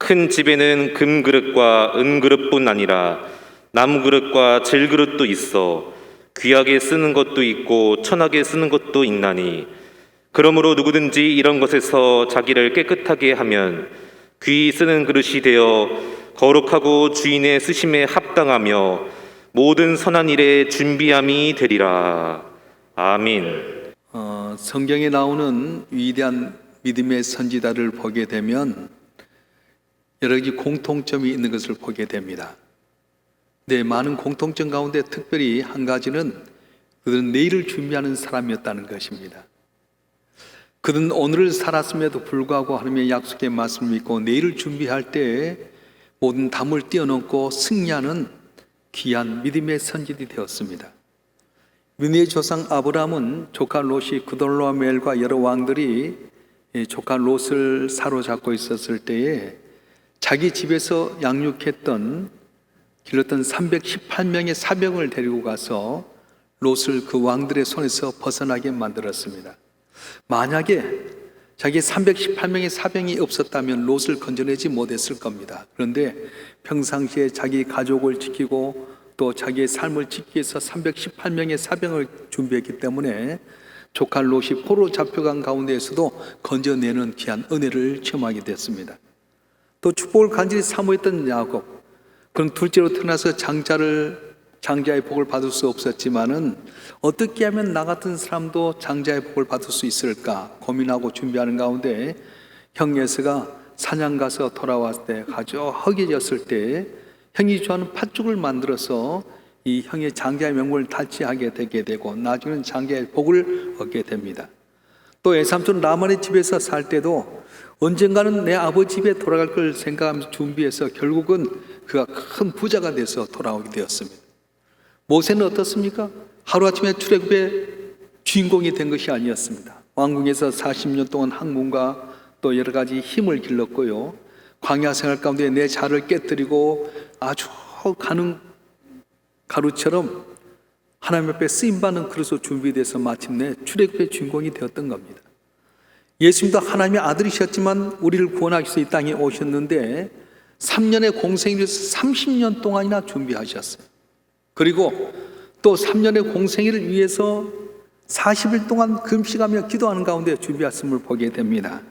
큰 집에는 금그릇과 은그릇뿐 아니라 나무그릇과 질그릇도 있어 귀하게 쓰는 것도 있고 천하게 쓰는 것도 있나니, 그러므로 누구든지 이런 것에서 자기를 깨끗하게 하면 귀히 쓰는 그릇이 되어 거룩하고 주인의 쓰심에 합당하며 모든 선한 일에 준비함이 되리라. 아멘. 성경에 나오는 위대한 믿음의 선지자를 보게 되면 여러 가지 공통점이 있는 것을 보게 됩니다. 네, 많은 공통점 가운데 특별히 한 가지는 그들은 내일을 준비하는 사람이었다는 것입니다. 그들은 오늘을 살았음에도 불구하고 하나님의 약속의 말씀을 믿고 내일을 준비할 때 모든 담을 뛰어넘고 승리하는 귀한 믿음의 선지들이 되었습니다. 믿음의 조상 아브라함은 조카 롯이 그돌라오멜과 여러 왕들이 조카 롯을 사로잡고 있었을 때에 자기 집에서 양육했던 길렀던 318명의 사병을 데리고 가서 롯을 그 왕들의 손에서 벗어나게 만들었습니다. 만약에 자기 318명의 사병이 없었다면 롯을 건져내지 못했을 겁니다. 그런데 평상시에 자기 가족을 지키고 또 자기의 삶을 지키기 위해서 318명의 사병을 준비했기 때문에 조카 롯이 포로 잡혀간 가운데에서도 건져내는 귀한 은혜를 체험하게 됐습니다. 또 축복을 간절히 사모했던 야곱, 그는 둘째로 태어나서 장자의 복을 받을 수 없었지만은 어떻게 하면 나 같은 사람도 장자의 복을 받을 수 있을까 고민하고 준비하는 가운데 형 에서가 사냥 가서 돌아왔을 때 아주 허기졌을 때 형이 좋아하는 팥죽을 만들어서 이 형의 장자의 명분을 탈취하게 되게 되고 나중에는 장자의 복을 얻게 됩니다. 또 외삼촌 라반의 집에서 살 때도 언젠가는 내 아버지 집에 돌아갈 걸 생각하면서 준비해서 결국은 그가 큰 부자가 돼서 돌아오게 되었습니다. 모세는 어떻습니까? 하루아침에 출애굽의 주인공이 된 것이 아니었습니다. 왕궁에서 40년 동안 학문과 또 여러 가지 힘을 길렀고요, 광야 생활 가운데 내 자를 깨뜨리고 아주 가는 가루처럼 하나님 앞에 쓰임받는 그릇으로 준비돼서 마침내 출애굽의 주인공이 되었던 겁니다. 예수님도 하나님의 아들이셨지만 우리를 구원하기 위해서 이 땅에 오셨는데 3년의 공생을 위해서 30년 동안이나 준비하셨어요. 그리고 또 3년의 공생일을 위해서 40일 동안 금식하며 기도하는 가운데 준비하심을 보게 됩니다.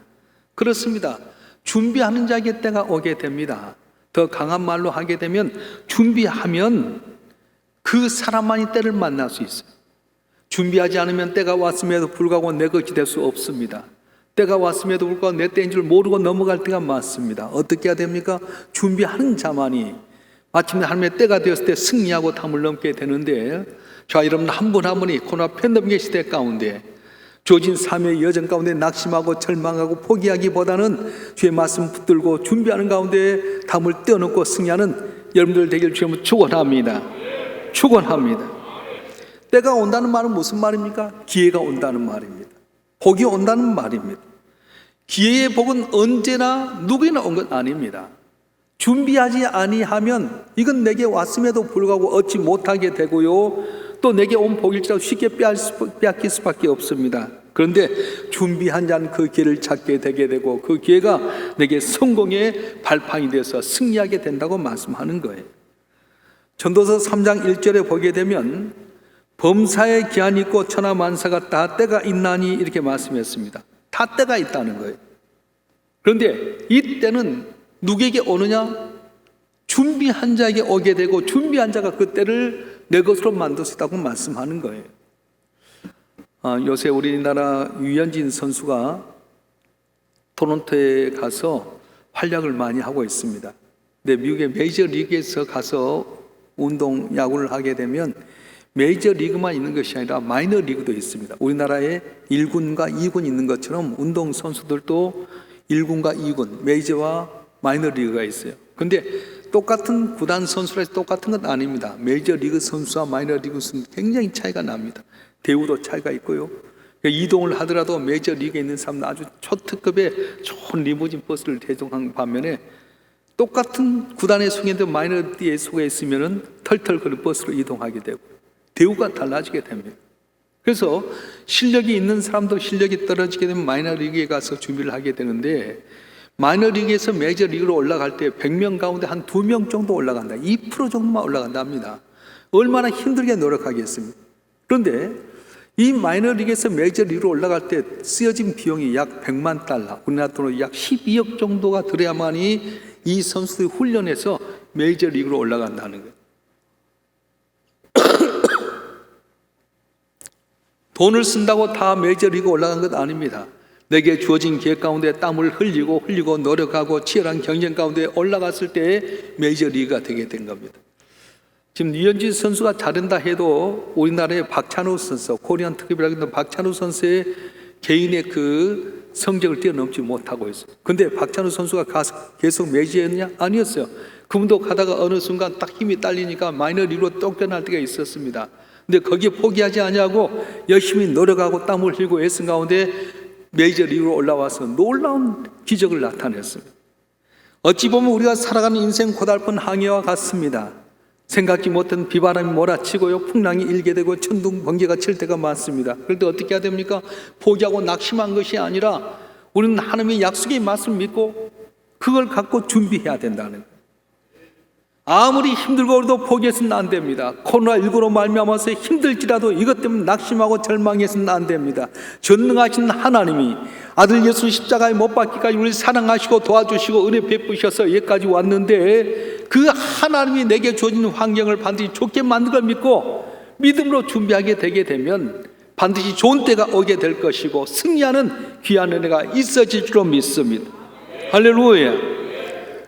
그렇습니다. 준비하는 자에게 때가 오게 됩니다. 더 강한 말로 하게 되면 준비하면 그 사람만이 때를 만날 수 있어요. 준비하지 않으면 때가 왔음에도 불구하고 내 것이 될 수 없습니다. 때가 왔음에도 불구하고 내 때인 줄 모르고 넘어갈 때가 많습니다. 어떻게 해야 됩니까? 준비하는 자만이 마침내 하나님의 때가 되었을 때 승리하고 담을 넘게 되는데, 자, 여러분 한 분 한 분이 코로나 팬데믹 시대 가운데 주어진 삶의 여정 가운데 낙심하고 절망하고 포기하기보다는 주의 말씀 붙들고 준비하는 가운데 담을 떼어놓고 승리하는 여러분들 되길 주님은 축원합니다. 축원합니다. 때가 온다는 말은 무슨 말입니까? 기회가 온다는 말입니다. 복이 온다는 말입니다. 기회의 복은 언제나 누구에나 온 건 아닙니다. 준비하지 아니하면 이건 내게 왔음에도 불구하고 얻지 못하게 되고요, 또 내게 온 복일지라도 쉽게 빼앗길 수밖에 없습니다. 그런데 준비한 자는 그 기회를 찾게 되게 되고 그 기회가 내게 성공의 발판이 돼서 승리하게 된다고 말씀하는 거예요. 전도서 3장 1절에 보게 되면 범사에 기한이 있고 천하 만사가 다 때가 있나니 이렇게 말씀했습니다. 다 때가 있다는 거예요. 그런데 이 때는 누구에게 오느냐? 준비한 자에게 오게 되고 준비한 자가 그 때를 내 것으로 만들 수 있다고 말씀하는 거예요. 요새 우리나라 유현진 선수가 토론토에 가서 활약을 많이 하고 있습니다. 근데 미국의 메이저리그에서 가서 운동 야구를 하게 되면 메이저리그만 있는 것이 아니라 마이너리그도 있습니다. 우리나라에 1군과 2군 있는 것처럼 운동선수들도 1군과 2군, 메이저와 마이너리그가 있어요. 근데 똑같은 구단 선수라 해서 똑같은 건 아닙니다. 메이저리그 선수와 마이너리그 선수 굉장히 차이가 납니다. 대우도 차이가 있고요. 이동을 하더라도 메이저리그에 있는 사람은 아주 초특급의 좋은 리무진 버스를 대동한 반면에 똑같은 구단에 속했는데 마이너리그에 속해 있으면 털털거리는 버스로 이동하게 되고 대우가 달라지게 됩니다. 그래서 실력이 있는 사람도 실력이 떨어지게 되면 마이너리그에 가서 준비를 하게 되는데 마이너리그에서 메이저리그로 올라갈 때 100명 가운데 한 2명 정도 올라간다. 2% 정도만 올라간답니다. 얼마나 힘들게 노력하겠습니까? 그런데 이 마이너리그에서 메이저리그로 올라갈 때 쓰여진 비용이 약 100만 달러, 우리나라 돈으로 약 12억 정도가 들어야만이 이 선수들이 훈련해서 메이저리그로 올라간다는 거예요. 돈을 쓴다고 다 메이저리그 올라간 것 아닙니다. 내게 주어진 기회 가운데 땀을 흘리고 노력하고 치열한 경쟁 가운데 올라갔을 때 메이저리그가 되게 된 겁니다. 지금 류현진 선수가 잘한다 해도 우리나라의 박찬호 선수, 코리안 특급이라고 하는 박찬호 선수의 개인의 그 성적을 뛰어넘지 못하고 있어요. 근데 박찬호 선수가 계속 메이저였냐? 아니었어요. 그분도 가다가 어느 순간 딱 힘이 딸리니까 마이너리그로 쫓겨날 때가 있었습니다. 근데 거기에 포기하지 않냐고 열심히 노력하고 땀을 흘리고 애쓴 가운데 메이저리그로 올라와서 놀라운 기적을 나타냈습니다. 어찌 보면 우리가 살아가는 인생 고달픈 항해와 같습니다. 생각지 못한 비바람이 몰아치고요, 풍랑이 일게 되고 천둥 번개가 칠 때가 많습니다. 그럴 때 어떻게 해야 됩니까? 포기하고 낙심한 것이 아니라 우리는 하나님의 약속의 말씀을 믿고 그걸 갖고 준비해야 된다는 거예요. 아무리 힘들고 그래도 포기해서는 안 됩니다. 코로나19로 말미암아서 힘들지라도 이것 때문에 낙심하고 절망해서는 안 됩니다. 전능하신 하나님이 아들 예수 십자가에 못 박기까지 우리를 사랑하시고 도와주시고 은혜 베푸셔서 여기까지 왔는데 그 하나님이 내게 주어진 환경을 반드시 좋게 만든 걸 믿고 믿음으로 준비하게 되게 되면 반드시 좋은 때가 오게 될 것이고 승리하는 귀한 은혜가 있어질 줄로 믿습니다. 할렐루야.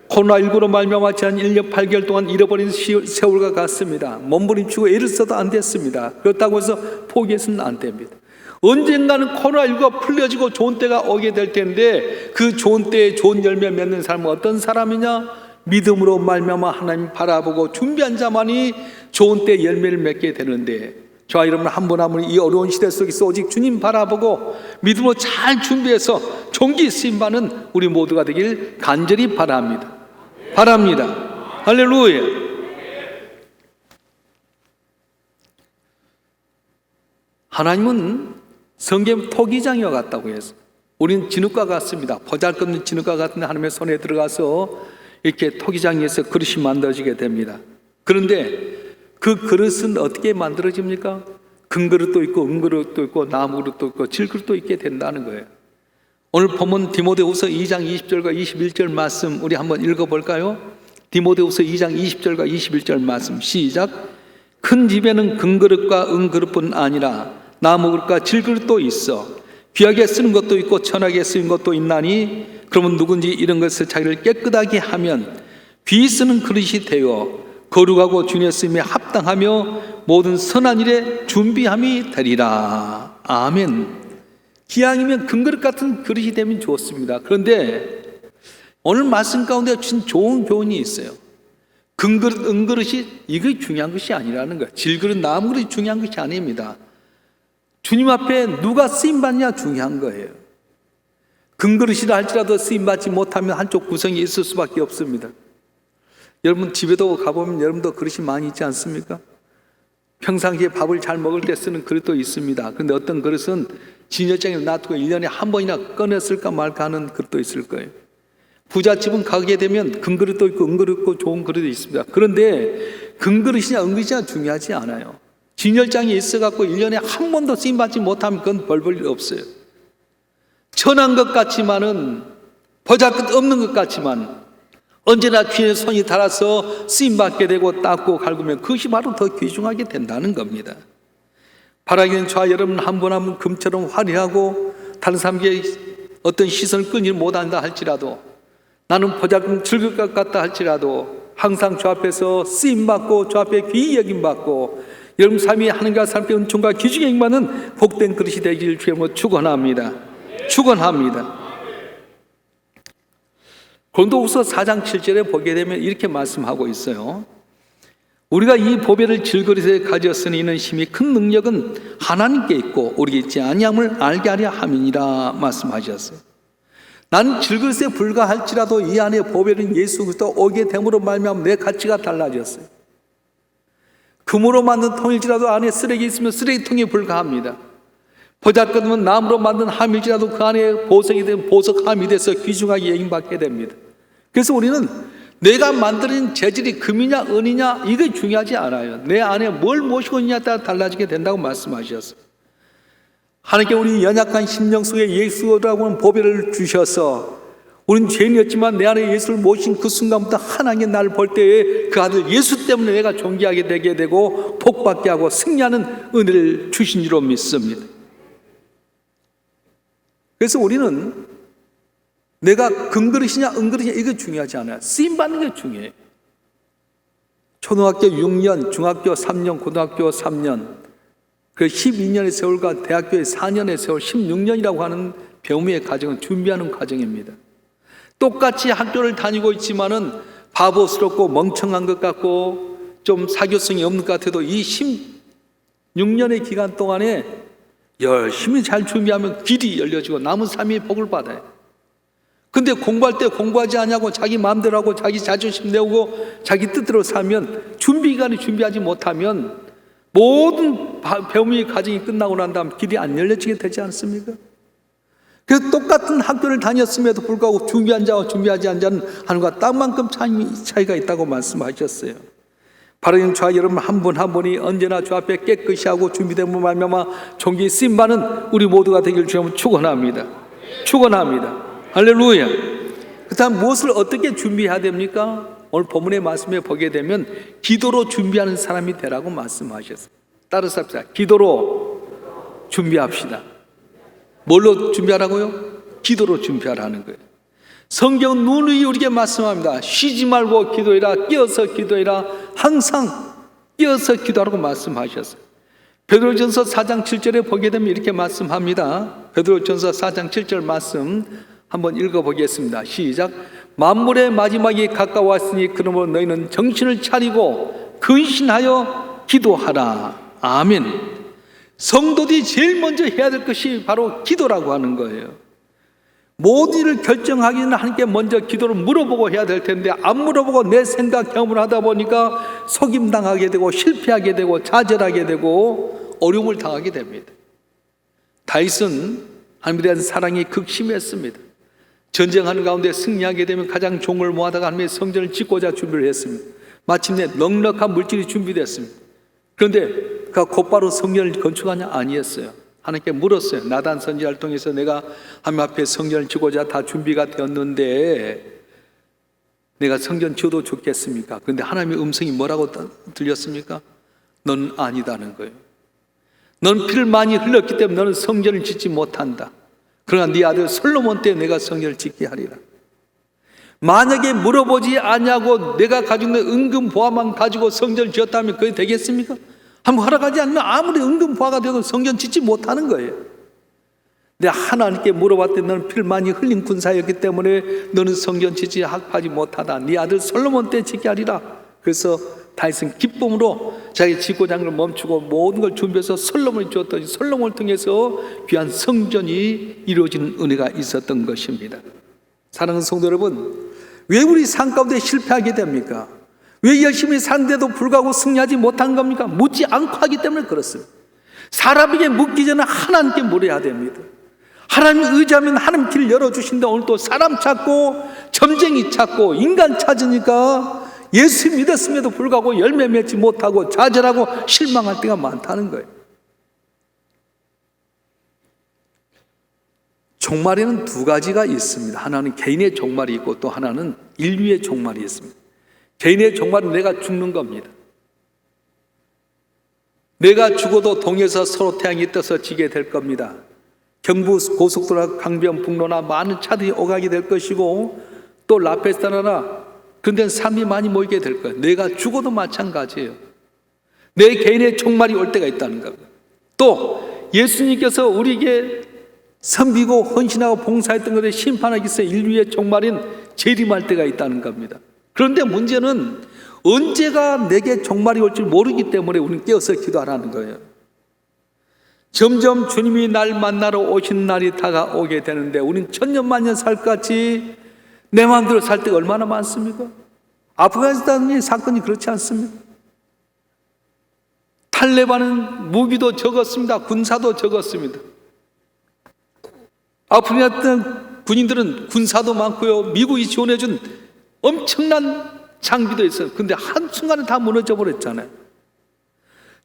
코로나19로 말미암아 지난 1년 8개월 동안 잃어버린 세월과 같습니다. 몸부림치고 애를 써도 안 됐습니다. 그렇다고 해서 포기해서는 안 됩니다. 언젠가는 코로나19가 풀려지고 좋은 때가 오게 될 텐데 그 좋은 때에 좋은 열매 맺는 사람은 어떤 사람이냐? 믿음으로 말미암아 하나님 바라보고 준비한 자만이 좋은 때 열매를 맺게 되는데 저와 여러분 한 분 한 분이 이 어려운 시대 속에서 오직 주님 바라보고 믿음으로 잘 준비해서 종기 쓰임받는 우리 모두가 되길 간절히 바랍니다. 할렐루야. 하나님은 성경 토기장이와 같다고 해서 우리는 진흙과 같습니다. 보잘것없는 진흙과 같은 하나님의 손에 들어가서 이렇게 토기장에서 그릇이 만들어지게 됩니다. 그런데 그 그릇은 어떻게 만들어집니까? 금그릇도 있고 은그릇도 있고 나무그릇도 있고 질그릇도 있게 된다는 거예요. 오늘 본문 디모데후서 2장 20절과 21절 말씀 우리 한번 읽어볼까요? 디모데후서 2장 20절과 21절 말씀 시작. 큰 집에는 금그릇과 은그릇뿐 아니라 나무그릇과 질그릇도 있어 귀하게 쓰는 것도 있고 천하게 쓰인 것도 있나니 그러면 누군지 이런 것을 자기를 깨끗하게 하면 귀 쓰는 그릇이 되어 거룩하고 주님의 쓰임에 합당하며 모든 선한 일에 준비함이 되리라. 아멘. 기왕이면 금그릇 같은 그릇이 되면 좋습니다. 그런데 오늘 말씀 가운데 준 좋은 교훈이 있어요. 금그릇, 은그릇이 이게 중요한 것이 아니라는 거예요. 질그릇, 나무그릇이 중요한 것이 아닙니다. 주님 앞에 누가 쓰임받냐 중요한 거예요. 금그릇이라 할지라도 쓰임받지 못하면 한쪽 구성이 있을 수밖에 없습니다. 여러분 집에도 가보면 여러분도 그릇이 많이 있지 않습니까? 평상시에 밥을 잘 먹을 때 쓰는 그릇도 있습니다. 그런데 어떤 그릇은 진열장에 놔두고 1년에 한 번이나 꺼냈을까 말까 하는 그릇도 있을 거예요. 부잣집은 가게 되면 금그릇도 있고 은그릇도 있고 좋은 그릇도 있습니다. 그런데 금그릇이냐 은그릇이냐 중요하지 않아요. 진열장에 있어갖고 1년에 한 번도 쓰임받지 못하면 그건 별 볼 일 없어요. 천한 것 같지만은 보잘것 없는 것 같지만 언제나 주님의 손이 닳아서 쓰임받게 되고 닦고 갈구면 그것이 바로 더 귀중하게 된다는 겁니다. 바라기는 저와 여러분 한 분 한 분 금처럼 화려하고 다른 사람에게 어떤 시선을 끌지 못한다 할지라도 나는 보잘것 즐길 것 같다 할지라도 항상 주 앞에서 쓰임받고 주 앞에 귀히 여김받고 여러분 삶이 하나님과 삶의 은총과 기중에 임하는 복된 그릇이 되기를 주님으로 축원합니다. 축원합니다. 고린도후서 4장 7절에 보게 되면 이렇게 말씀하고 있어요. 우리가 이 보배를 질그릇에 가졌으니 이는 심히 큰 능력은 하나님께 있고 우리에게 있지 아니함을 알게 하려 함이니라 말씀하셨어요. 난 질그릇에 불과할지라도 이 안에 보배는 예수 그리스도 오게 됨으로 말미암아 내 가치가 달라졌어요. 금으로 만든 통일지라도 안에 쓰레기 있으면 쓰레기통에 불과합니다. 보잘것없는 나무로 만든 함일지라도 그 안에 보석이 된 보석함이 돼서 귀중하게 여김받게 됩니다. 그래서 우리는 내가 만드는 재질이 금이냐 은이냐 이게 중요하지 않아요. 내 안에 뭘 모시고 있냐에 따라 달라지게 된다고 말씀하셨어요. 하나님께 우리 연약한 심령 속에 예수라고 하는 보배를 주셔서 우린 죄인이었지만 내 안에 예수를 모신 그 순간부터 하나님이 나를 볼 때에 그 아들 예수 때문에 내가 존귀하게 되게 되고 복받게 하고 승리하는 은혜를 주신 줄로 믿습니다. 그래서 우리는 내가 금그릇이냐 은그릇이냐 이게 중요하지 않아요. 쓰임받는 게 중요해요. 초등학교 6년, 중학교 3년, 고등학교 3년, 그 12년의 세월과 대학교의 4년의 세월, 16년이라고 하는 배움의 과정은 준비하는 과정입니다. 똑같이 학교를 다니고 있지만은 바보스럽고 멍청한 것 같고 좀 사교성이 없는 것 같아도 이 16년의 기간 동안에 열심히 잘 준비하면 길이 열려지고 남은 삶이 복을 받아요. 근데 공부할 때 공부하지 않냐고 자기 마음대로 하고 자기 자존심 내고 자기 뜻대로 살면 준비 기간에 준비하지 못하면 모든 배움의 과정이 끝나고 난 다음 길이 안 열려지게 되지 않습니까? 그래서 똑같은 학교를 다녔음에도 불구하고 준비한 자와 준비하지 않은 자는 하늘과 땅만큼 차이가 있다고 말씀하셨어요. 바로 저와 여러분 한 분 한 분이 언제나 주 앞에 깨끗이 하고 준비된 분 말미암아 종기 쓰임받는 우리 모두가 되길 주님 축원합니다. 축원합니다. 할렐루야. 그렇다면 무엇을 어떻게 준비해야 됩니까? 오늘 본문의 말씀에 보게 되면 기도로 준비하는 사람이 되라고 말씀하셨어요. 따라서 합시다. 기도로 준비합시다. 뭘로 준비하라고요? 기도로 준비하라는 거예요. 성경 누누이 우리에게 말씀합니다. 쉬지 말고 기도해라. 끼어서 기도해라. 항상 끼어서 기도하라고 말씀하셨어요. 베드로전서 4장 7절에 보게 되면 이렇게 말씀합니다. 베드로전서 4장 7절 말씀 한번 읽어보겠습니다. 시작. 만물의 마지막이 가까웠으니 그러므로 너희는 정신을 차리고 근신하여 기도하라. 아멘. 성도들이 제일 먼저 해야 될 것이 바로 기도라고 하는 거예요. 모든 일을 결정하기는 하나님께 먼저 기도를 물어보고 해야 될 텐데 안 물어보고 내 생각 경험을 하다 보니까 속임당하게 되고 실패하게 되고 좌절하게 되고 어려움을 당하게 됩니다. 다윗은 하나님에 대한 사랑이 극심했습니다. 전쟁하는 가운데 승리하게 되면 가장 종을 모아다가 하나님의 성전을 짓고자 준비를 했습니다. 마침내 넉넉한 물질이 준비됐습니다. 그런데 그가 곧바로 성전을 건축하냐? 아니었어요. 하나님께 물었어요. 나단 선지자를 통해서 내가 하나님 앞에 성전을 짓고자 다 준비가 되었는데 내가 성전 지어도 좋겠습니까? 그런데 하나님의 음성이 뭐라고 들렸습니까? 넌 아니다는 거예요. 넌 피를 많이 흘렸기 때문에 너는 성전을 짓지 못한다. 그러나 네 아들 솔로몬 때 내가 성전을 짓게 하리라. 만약에 물어보지 않냐고 내가 가지고 있는 은금 보화만 가지고 성전을 지었다면 그게 되겠습니까? 한번 허락하지 않으면 아무리 은금 보화가 되고 성전 짓지 못하는 거예요. 내가 하나님께 물어봤더니 너는 피를 많이 흘린 군사였기 때문에 너는 성전 짓지 합하지 못하다. 네 아들 솔로몬 때 짓게 하리라. 그래서 다윗은 기쁨으로 자기 짓고자 하는 걸 멈추고 모든 걸 준비해서 솔로몬이 주었더니 솔로몬을 통해서 귀한 성전이 이루어지는 은혜가 있었던 것입니다. 사랑하는 성도 여러분, 왜 우리 삶 가운데 실패하게 됩니까? 왜 열심히 사는데도 불구하고 승리하지 못한 겁니까? 묻지 않고 하기 때문에 그렇습니다. 사람에게 묻기 전에 하나님께 물어야 됩니다. 하나님 의지하면 하나님 길을 열어주신다. 오늘 또 사람 찾고 점쟁이 찾고 인간 찾으니까 예수 믿었음에도 불구하고 열매 맺지 못하고 좌절하고 실망할 때가 많다는 거예요. 종말에는 두 가지가 있습니다. 하나는 개인의 종말이 있고 또 하나는 인류의 종말이 있습니다. 개인의 종말은 내가 죽는 겁니다. 내가 죽어도 동에서 서로 태양이 떠서 지게 될 겁니다. 경부 고속도로나 강변북로나 많은 차들이 오가게 될 것이고 또 라페스타나나 그런 데는 사람이 많이 모이게 될 거예요. 내가 죽어도 마찬가지예요. 내 개인의 종말이 올 때가 있다는 겁니다. 또 예수님께서 우리에게 섬기고 헌신하고 봉사했던 것에 심판하기 위해서 인류의 종말인 재림할 때가 있다는 겁니다. 그런데 문제는 언제가 내게 종말이 올 줄 모르기 때문에 우리는 깨어서 기도하라는 거예요. 점점 주님이 날 만나러 오신 날이 다가오게 되는데 우리는 천년만년 살 것 같이 내 마음대로 살 때가 얼마나 많습니까? 아프가니스탄의 사건이 그렇지 않습니까? 탈레반은 무기도 적었습니다. 군사도 적었습니다. 아프리카 군인들은 군사도 많고요, 미국이 지원해준 엄청난 장비도 있어요. 근데 한순간에 다 무너져 버렸잖아요.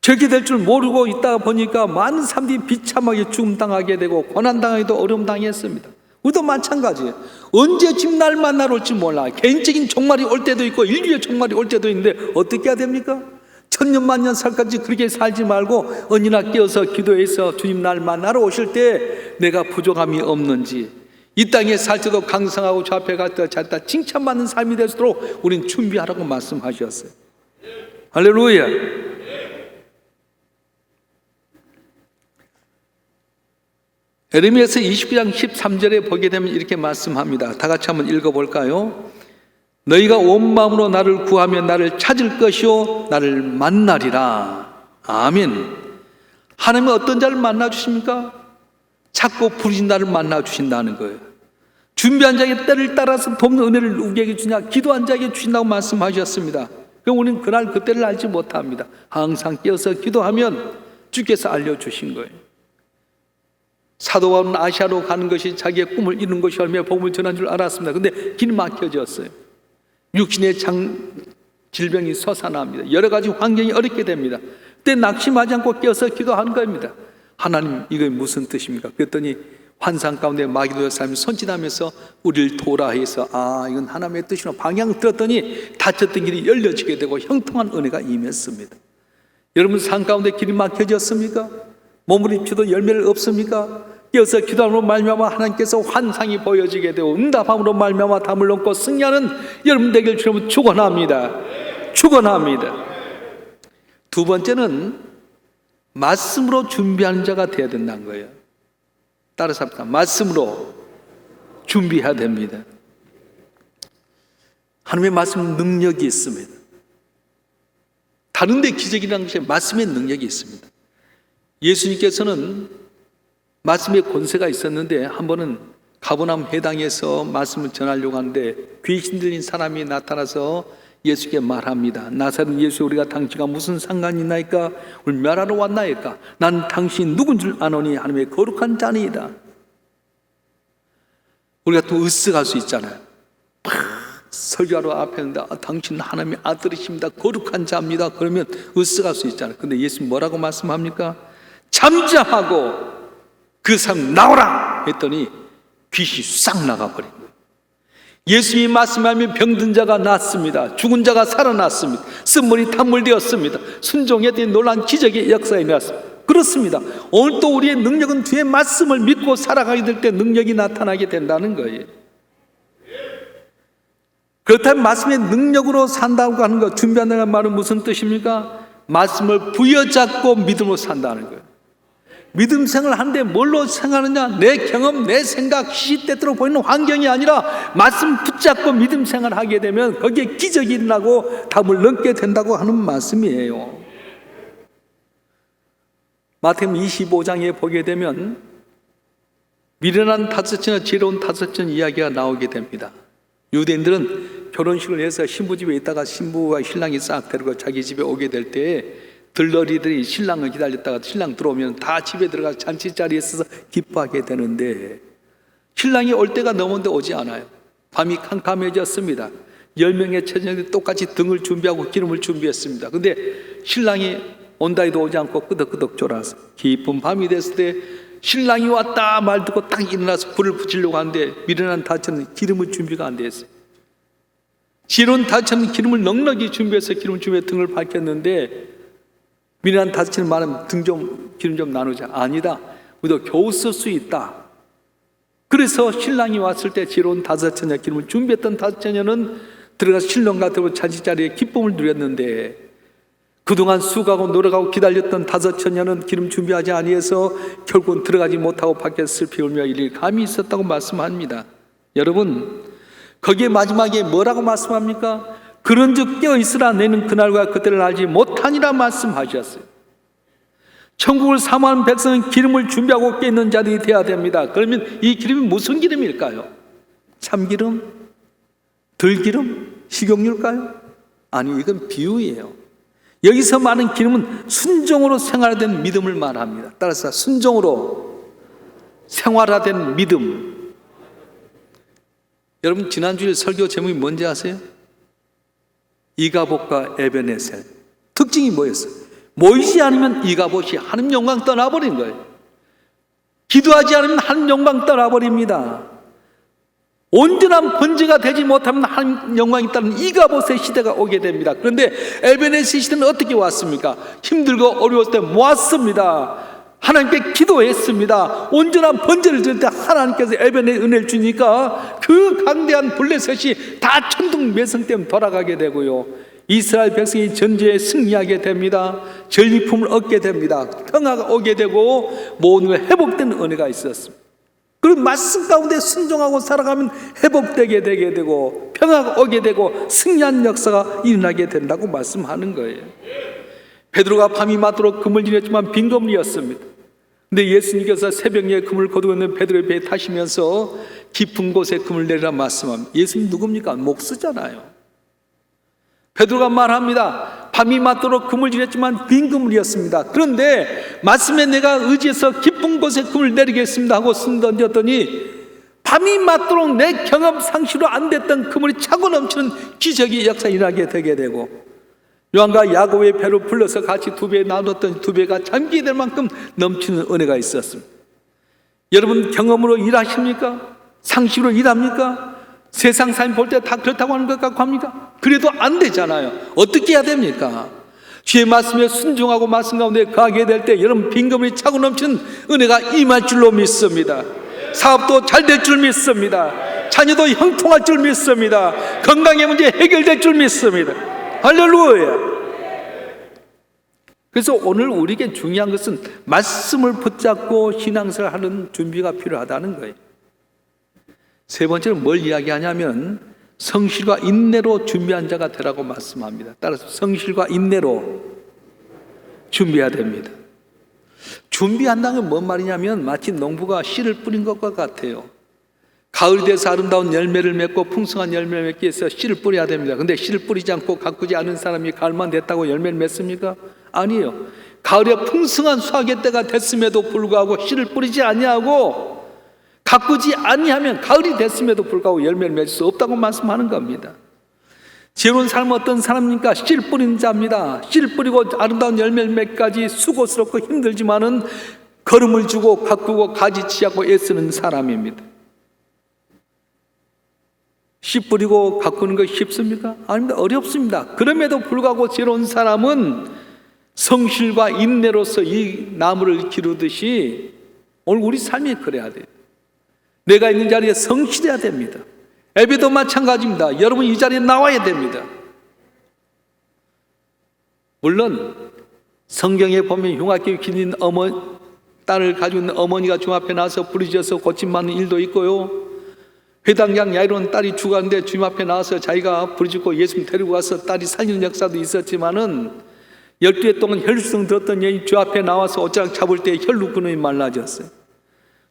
저렇게 될 줄 모르고 있다가 보니까 많은 사람들이 비참하게 죽음당하게 되고 고난당하기도 어려움 당했습니다. 우리도 마찬가지예요. 언제쯤 날 만나러 올지 몰라. 개인적인 종말이 올 때도 있고 인류의 종말이 올 때도 있는데 어떻게 해야 됩니까? 천년 만년 살까지 그렇게 살지 말고 언제나 깨어서 기도해서 주님 날 만나러 오실 때 내가 부족함이 없는지, 이 땅에 살 때도 강성하고 저 앞에 갈 때 잘 때 칭찬받는 삶이 되도록 우린 준비하라고 말씀하셨어요. 할렐루야. 에레미야서 29장 13절에 보게 되면 이렇게 말씀합니다. 다 같이 한번 읽어볼까요? 너희가 온 마음으로 나를 구하면 나를 찾을 것이요 나를 만나리라. 아멘. 하나님은 어떤 자를 만나 주십니까? 찾고 부르신 나를 만나 주신다는 거예요. 준비한 자에게 때를 따라서 돕는 은혜를 누구에게 주냐? 기도한 자에게 주신다고 말씀하셨습니다. 그럼 우리는 그날 그때를 알지 못합니다. 항상 깨어서 기도하면 주께서 알려주신 거예요. 사도 바울은 아시아로 가는 것이 자기의 꿈을 이루는 것이 얼마나 복음을 전한 줄 알았습니다. 근데 길 막혀졌어요. 육신의 질병이 솟아납니다. 여러 가지 환경이 어렵게 됩니다. 그때 낙심하지 않고 깨어서 기도하는 겁니다. 하나님, 이게 무슨 뜻입니까? 그랬더니 환상 가운데 마귀도의 삶이 손짓하면서 우리를 도라 해서 이건 하나님의 뜻이구나 방향을 들었더니 닫혔던 길이 열려지게 되고 형통한 은혜가 임했습니다. 여러분 삶 가운데 길이 막혀졌습니까? 몸부림쳐도 열매를 없습니까? 깨어서 기도함으로 말미암아 하나님께서 환상이 보여지게 되고 응답함으로 말미암아 담을 넘고 승리하는 여러분 되길 주님은 축원합니다. 축원합니다. 두 번째는 말씀으로 준비하는 자가 되어야 된다는 거예요. 따라서 합니다. 말씀으로 준비해야 됩니다. 하나님의 말씀 능력이 있습니다. 다른 데 기적이라는 것이 말씀의 능력이 있습니다. 예수님께서는 말씀의 권세가 있었는데 한 번은 가버나움 회당에서 말씀을 전하려고 하는데 귀신 들린 사람이 나타나서 예수께 말합니다. 나사렛 예수, 우리가 당신과 무슨 상관이 있나이까? 우리 멸하러 왔나이까? 난 당신이 누군 줄 아노니 하나님의 거룩한 자니이다. 우리가 또 으쓱할 수 있잖아요. 설교하러 앞에 있는데 당신 하나님의 아들이십니다, 거룩한 자입니다, 그러면 으쓱할 수 있잖아요. 근데 예수님 뭐라고 말씀합니까? 잠잠하고 그 사람 나오라 했더니 귀신이 싹 나가버린 거예요. 예수님이 말씀하면 병든 자가 낫습니다. 죽은 자가 살아났습니다. 쓴물이 단물 되었습니다. 순종에 대한 놀라운 기적의 역사에 나왔습니다. 그렇습니다. 오늘 또 우리의 능력은 주의 말씀을 믿고 살아가게 될 때 능력이 나타나게 된다는 거예요. 그렇다면 말씀의 능력으로 산다고 하는 것, 준비한다는 말은 무슨 뜻입니까? 말씀을 부여잡고 믿음으로 산다는 거예요. 믿음 생활을 하는데 뭘로 생각하느냐? 내 경험, 내 생각, 시시때때로 보이는 환경이 아니라 말씀 붙잡고 믿음 생활을 하게 되면 거기에 기적이 일어나고 담을 넘게 된다고 하는 말씀이에요. 마태복음 25장에 보게 되면 미련한 다섯째나 지혜로운 다섯째 이야기가 나오게 됩니다. 유대인들은 결혼식을 해서 신부집에 있다가 신부와 신랑이 싹 데리고 자기 집에 오게 될 때에 들러리들이 신랑을 기다렸다가 신랑 들어오면 다 집에 들어가서 잔치 자리에 서서 기뻐하게 되는데 신랑이 올 때가 넘었는데 오지 않아요. 밤이 캄캄해졌습니다. 10명의 처녀들이 똑같이 등을 준비하고 기름을 준비했습니다. 근데 신랑이 온다 해도 오지 않고 끄덕끄덕 졸아서 깊은 밤이 됐을 때 신랑이 왔다 말 듣고 딱 일어나서 불을 붙이려고 하는데 미련한 다처는 기름을 준비가 안 됐어요. 지혜로운 다처는 기름을 넉넉히 준비해서 기름을 준비해 등을 밝혔는데 미련한 다처는 말하면 기름 좀 나누자. 아니다, 우리도 겨우 쓸 수 있다. 그래서 신랑이 왔을 때 지혜로운 다섯 처녀, 기름을 준비했던 다섯 처녀는 들어가서 신랑과 들고 잔치 자리에 기쁨을 누렸는데 그동안 수고하고 노력하고 기다렸던 다섯 처녀는 기름 준비하지 아니해서 결국은 들어가지 못하고 밖에서 슬피 울며 이를 감이 있었다고 말씀합니다. 여러분, 거기에 마지막에 뭐라고 말씀합니까? 그런즉 깨어있으라, 너희는 그날과 그때를 알지 못하니라 말씀하셨어요. 천국을 사모하는 백성은 기름을 준비하고 깨있는 자들이 되어야 됩니다. 그러면 이 기름이 무슨 기름일까요? 참기름? 들기름? 식용유일까요? 아니, 이건 비유예요. 여기서 말하는 기름은 순종으로 생활된 믿음을 말합니다. 따라서 순종으로 생활화된 믿음. 여러분 지난주에 설교 제목이 뭔지 아세요? 이가봇과 에베네셀. 특징이 뭐였어요? 모이지 않으면 이가봇이 하나님 영광 떠나버린 거예요. 기도하지 않으면 하나님 영광 떠나버립니다. 온전한 번제가 되지 못하면 하나님 영광이 따르는 이가봇의 시대가 오게 됩니다. 그런데 에베네셀 시대는 어떻게 왔습니까? 힘들고 어려울 때 모았습니다. 하나님께 기도했습니다. 온전한 번제를 드릴 때 하나님께서 에베네셀 은혜를 주니까 그 강대한 블레셋이 다 천둥매성 때문에 돌아가게 되고요, 이스라엘 백성이 전쟁에 승리하게 됩니다. 전리품을 얻게 됩니다. 평화가 오게 되고 모든 게 회복되는 은혜가 있었습니다. 그리고 말씀 가운데 순종하고 살아가면 회복되게 되게 되고 평화가 오게 되고 승리한 역사가 일어나게 된다고 말씀하는 거예요. 베드로가 밤이 맞도록 금을 지냈지만 빈 그물이었습니다. 근데 예수님께서 새벽에 금을 거두고 있는 베드로의 배에 타시면서 깊은 곳에 금을 내리라 말씀합니다. 예수님 누굽니까? 목수잖아요. 베드로가 말합니다. 밤이 맞도록 금을 지냈지만 빈 그물이었습니다. 그런데 말씀에 내가 의지해서 깊은 곳에 금을 내리겠습니다 하고 손 던졌더니 밤이 맞도록 내 경험 상시로 안 됐던 그물이 차고 넘치는 기적이 역사 일어나게 되게 되고, 요한과 야고보의 배로 불러서 같이 두 배 나눴던 두 배가 잠기게 될 만큼 넘치는 은혜가 있었습니다. 여러분 경험으로 일하십니까? 상식으로 일합니까? 세상 삶 볼 때 다 그렇다고 하는 것 같고 합니까? 그래도 안 되잖아요. 어떻게 해야 됩니까? 주의 말씀에 순종하고 말씀 가운데 가게 될 때 여러분 빈금이 차고 넘치는 은혜가 임할 줄로 믿습니다. 사업도 잘 될 줄 믿습니다. 자녀도 형통할 줄 믿습니다. 건강의 문제 해결될 줄 믿습니다. 할렐루야. 그래서 오늘 우리에게 중요한 것은 말씀을 붙잡고 신앙생활을 하는 준비가 필요하다는 거예요. 세 번째로 뭘 이야기하냐면 성실과 인내로 준비한 자가 되라고 말씀합니다. 따라서 성실과 인내로 준비해야 됩니다. 준비한다는 건 뭔 말이냐면 마치 농부가 씨를 뿌린 것과 같아요. 가을이 돼서 아름다운 열매를 맺고 풍성한 열매를 맺기 위해서 씨를 뿌려야 됩니다. 근데 씨를 뿌리지 않고 가꾸지 않은 사람이 가을만 됐다고 열매를 맺습니까? 아니에요. 가을에 풍성한 수확의 때가 됐음에도 불구하고 씨를 뿌리지 아니하고 가꾸지 아니하면 가을이 됐음에도 불구하고 열매를 맺을 수 없다고 말씀하는 겁니다. 지혜로운 삶은 어떤 사람입니까? 씨를 뿌리는 자입니다. 씨를 뿌리고 아름다운 열매를 맺기까지 수고스럽고 힘들지만은 걸음을 주고 가꾸고 가지치하고 애쓰는 사람입니다. 씨 뿌리고 가꾸는 것이 쉽습니까? 아닙니다. 어렵습니다. 그럼에도 불구하고 지혜로운 사람은 성실과 인내로서 이 나무를 기르듯이 오늘 우리 삶이 그래야 돼요. 내가 있는 자리에 성실해야 됩니다. 예배도 마찬가지입니다. 여러분 이 자리에 나와야 됩니다. 물론 성경에 보면 흉악하게 기린 딸을 가지고 있는 어머니가 주 앞에 나와서 부르짖어서 고침받는 일도 있고요, 회당장 야이로는 딸이 죽었는데 주님 앞에 나와서 자기가 부르짖고 예수님 데리고 가서 딸이 살리는 역사도 있었지만은 12해 동안 혈루증 들었던 여인이 주 앞에 나와서 옷자락 잡을 때 혈루 근육이 말라졌어요.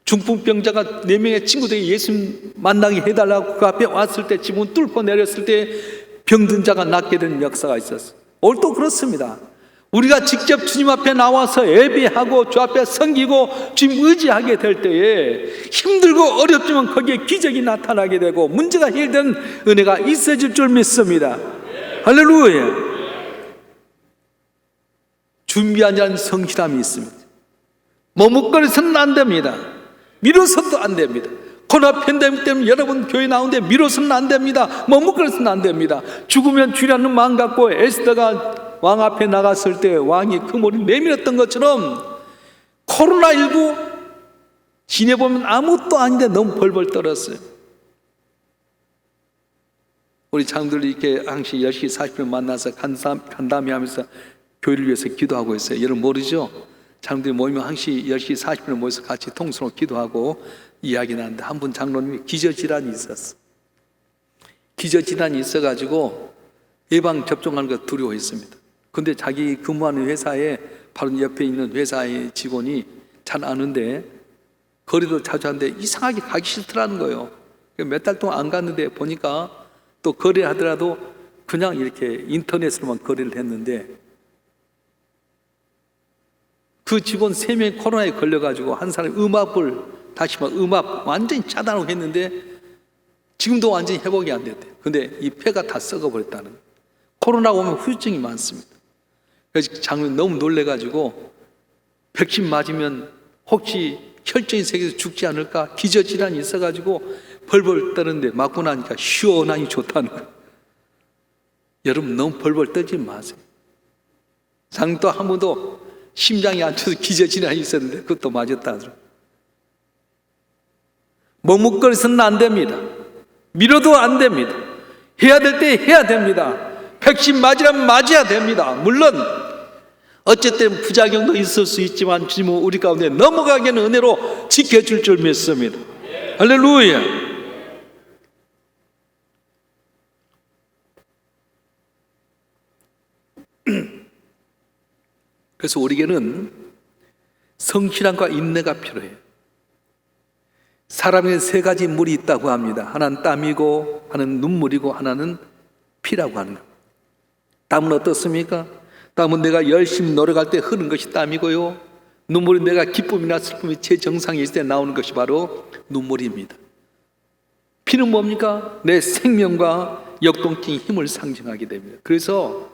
중풍병자가 4명의 친구들이 예수님 만나게 해달라고 그 앞에 왔을 때 지붕 뚫고 내렸을 때 병든 자가 낫게 되는 역사가 있었어요. 오늘도 그렇습니다. 우리가 직접 주님 앞에 나와서 예배하고 주 앞에 섬기고 주님 의지하게 될 때에 힘들고 어렵지만 거기에 기적이 나타나게 되고 문제가 해결되는 은혜가 있어질 줄 믿습니다. 할렐루야. 준비한 자는 성실함이 있습니다. 머뭇거려서는 안 됩니다. 미뤄서도 안 됩니다. 코로나 팬데믹 때문에 여러분 교회 나오는데 미뤄서는 안 됩니다. 머뭇거려서는 안 됩니다. 죽으면 주라는 마음 갖고 에스더가 왕 앞에 나갔을 때 왕이 그 머리를 내밀었던 것처럼 코로나19 지내보면 아무것도 아닌데 너무 벌벌 떨었어요. 우리 장들이 이렇게 항시 10시 40분 만나서 간담회 하면서 교회를 위해서 기도하고 있어요. 여러분 모르죠? 장로들이 모이면 항시 10시 40분에 모여서 같이 통성으로 기도하고 이야기 나는데 한 분 장로님이 기저질환이 있었어. 기저질환이 있어가지고 예방접종하는 거 두려워했습니다. 근데 자기 근무하는 회사에 바로 옆에 있는 회사의 직원이 잘 아는데 거리도 자주 하는데 이상하게 가기 싫더라는 거예요. 몇 달 동안 안 갔는데 보니까 또 거래하더라도 그냥 이렇게 인터넷으로만 거래를 했는데 그 직원 3명이 코로나에 걸려가지고 한 사람이 음압을 다시 막 음압 완전히 차단하고 했는데 지금도 완전히 회복이 안 됐대요. 근데 이 폐가 다 썩어버렸다는 거예요. 코로나가 오면 후유증이 많습니다. 그래서 장로님 너무 놀래가지고 백신 맞으면 혹시 혈전이 생겨서 죽지 않을까 기저질환이 있어가지고 벌벌 떠는데 맞고 나니까 시원하니 좋다는 거예요. 여러분 너무 벌벌 떨지 마세요. 장도 한 번도 심장이 안 쳐서 기저질환이 있었는데 그것도 맞았다 하더라고요. 머뭇거려서는 안 됩니다. 미뤄도 안 됩니다. 해야 될 때 해야 됩니다. 백신 맞으라면 맞아야 됩니다. 물론 어쨌든 부작용도 있을 수 있지만 주님은 우리 가운데 넘어가기는 은혜로 지켜줄 줄 믿습니다. 할렐루야. 그래서 우리에게는 성실함과 인내가 필요해요. 사람에게 세 가지 물이 있다고 합니다. 하나는 땀이고, 하나는 눈물이고, 하나는 피라고 하는 겁니다. 땀은 어떻습니까? 땀은 내가 열심히 노력할 때 흐르는 것이 땀이고요. 눈물은 내가 기쁨이나 슬픔이 제 정상에 있을 때 나오는 것이 바로 눈물입니다. 피는 뭡니까? 내 생명과 역동적인 힘을 상징하게 됩니다. 그래서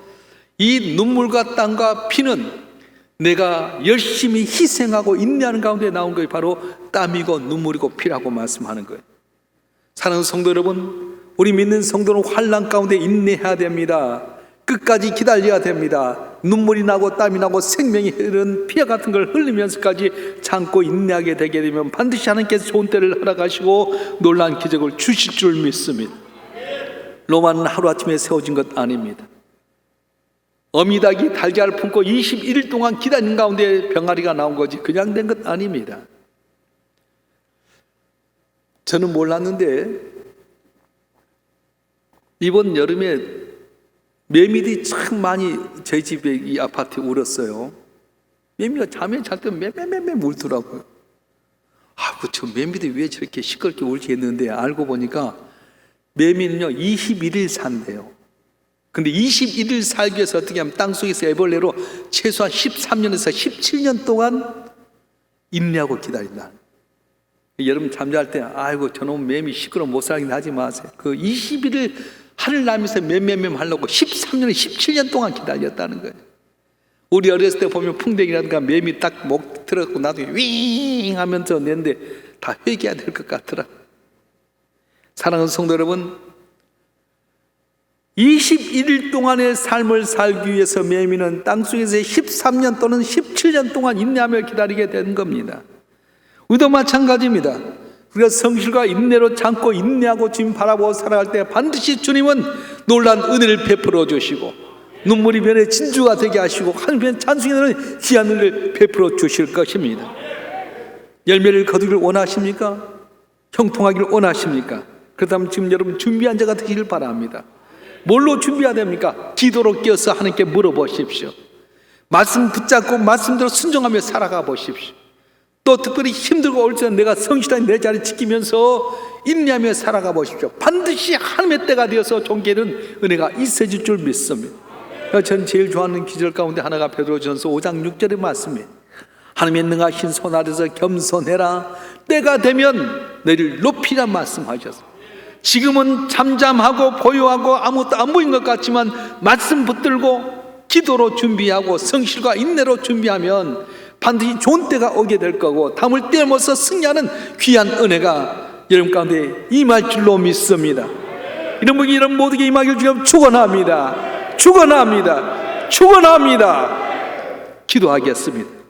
이 눈물과 땀과 피는 내가 열심히 희생하고 인내하는 가운데 나온 것이 바로 땀이고 눈물이고 피라고 말씀하는 거예요. 사랑하는 성도 여러분, 우리 믿는 성도는 환난 가운데 인내해야 됩니다. 끝까지 기다려야 됩니다. 눈물이 나고 땀이 나고 생명이 흐르는 피와 같은 걸 흘리면서까지 참고 인내하게 되게 되면 반드시 하나님께서 좋은 때를 허락하시고 놀라운 기적을 주실 줄 믿습니다. 로마는 하루아침에 세워진 것 아닙니다. 어미닭이 달걀을 품고 21일 동안 기다리는 가운데 병아리가 나온 거지 그냥 된 것 아닙니다. 저는 몰랐는데 이번 여름에 매미들이 참 많이 저희 집에 이 아파트에 울었어요. 매미가 잠에 잘 때 매매매매 울더라고요. 저 매미들이 왜 저렇게 시끄럽게 울지 했는데 알고 보니까 매미는요 21일 산대요. 근데 21일 살기 위해서 어떻게 하면 땅속에서 애벌레로 최소한 13년에서 17년 동안 인내하고 기다린다. 여러분 잠잘 때 아이고 저놈 매미 시끄러워 못 살긴 하지 마세요. 그 21일 하늘 나면서 맴맴맴 하려고 13년, 17년 동안 기다렸다는 거예요. 우리 어렸을 때 보면 풍뎅이라든가 매미 딱 목 들어갖고 나중에 윙 하면서 냈는데 다 회개해야 될 것 같더라. 사랑하는 성도 여러분, 21일 동안의 삶을 살기 위해서 매미는 땅속에서 13년 또는 17년 동안 인내하며 기다리게 된 겁니다. 우리도 마찬가지입니다. 우리가 성실과 인내로 참고 인내하고 주님 바라보고 살아갈 때 반드시 주님은 놀라운 은혜를 베풀어 주시고 눈물이 변해 진주가 되게 하시고 하늘편 찬송하는 귀한 은혜를 베풀어 주실 것입니다. 열매를 거두기를 원하십니까? 형통하기를 원하십니까? 그렇다면 지금 여러분 준비한 자가 되기를 바랍니다. 뭘로 준비해야 됩니까? 기도로 끼어서 하나님께 물어보십시오. 말씀 붙잡고 말씀대로 순종하며 살아가 보십시오. 또 특별히 힘들고 어릴 때 내가 성실한 내 자리 지키면서 인내하며 살아가 보십시오. 반드시 하나님의 때가 되어서 종기에는 은혜가 있어질 줄 믿습니다. 저는 제일 좋아하는 기절 가운데 하나가 베드로전서 5장 6절의 말씀이에요. 하나님의 능하신 손 아래서 겸손해라. 때가 되면 너희를 높이라 말씀하셨습니다. 지금은 잠잠하고 보유하고 아무것도 안 보인 것 같지만 말씀 붙들고 기도로 준비하고 성실과 인내로 준비하면 반드시 좋은 때가 오게 될 거고 담을 떼어먹어서 승리하는 귀한 은혜가 여러분 가운데 임할 줄로 믿습니다. 이런 분이 이런 모두에게 임하기를 지금 축원합니다. 축원합니다. 축원합니다. 기도하겠습니다.